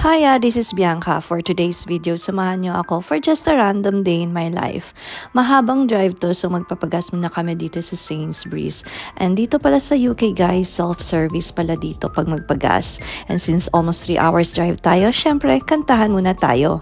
Hiya, this is Bianca. For today's video, samahan niyo ako for just a random day in my life. Mahabang drive to, so magpapagas muna kami dito sa Sainsbury's. And dito pala sa UK guys, self-service pala dito pag magpagas. And since almost 3 hours drive tayo, syempre, kantahan muna tayo.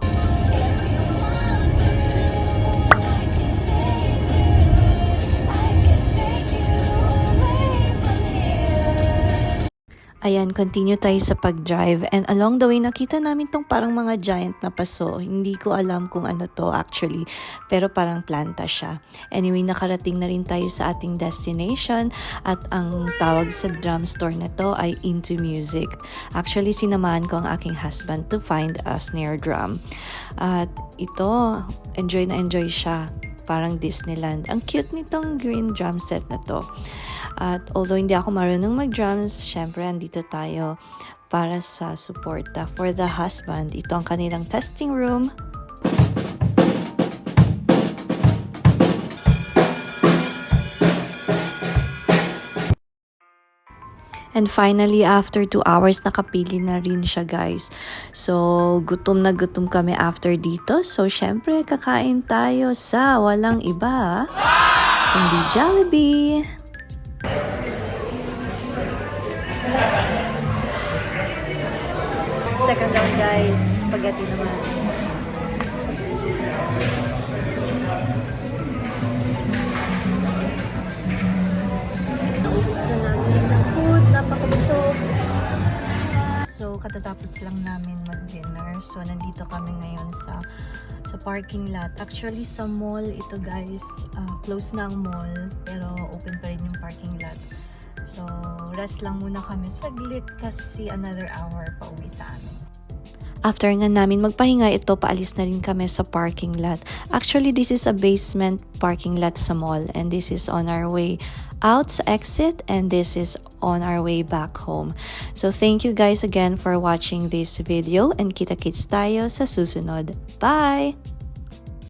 Ayan, continue tayo sa pag-drive and along the way nakita namin tong parang mga giant na paso. Hindi ko alam kung ano to actually, pero parang planta siya. Anyway, nakarating na rin tayo sa ating destination at ang tawag sa drum store na to ay Into Music. Actually, sinamahan ko ang aking husband to find a snare drum. At ito, enjoy na enjoy siya. Parang Disneyland. Ang cute nitong green drum set na to. At although hindi ako marunong mag-drums, syempre andito tayo para sa suporta for the husband. Ito ang kanilang testing room. And finally, after 2 hours, nakapili na rin siya guys. So, gutom na gutom kami after dito. So, syempre, kakain tayo sa walang iba, kundi Jollibee. Second round guys, spaghetti naman. Naubos na namin ng food, napakabusog. So, katatapos lang namin mag-dinner. So, nandito kami ngayon sa parking lot. Actually, sa mall ito guys, close na ang mall, pero open pa rin yung parking lot. So, rest lang muna kami saglit kasi another hour pa uwi sa amin. After nga namin magpahinga, ito paalis na rin kami sa parking lot. Actually, this is a basement parking lot sa mall and this is on our way out sa exit and this is on our way back home. So, thank you guys again for watching this video and kita-kits tayo sa susunod. Bye!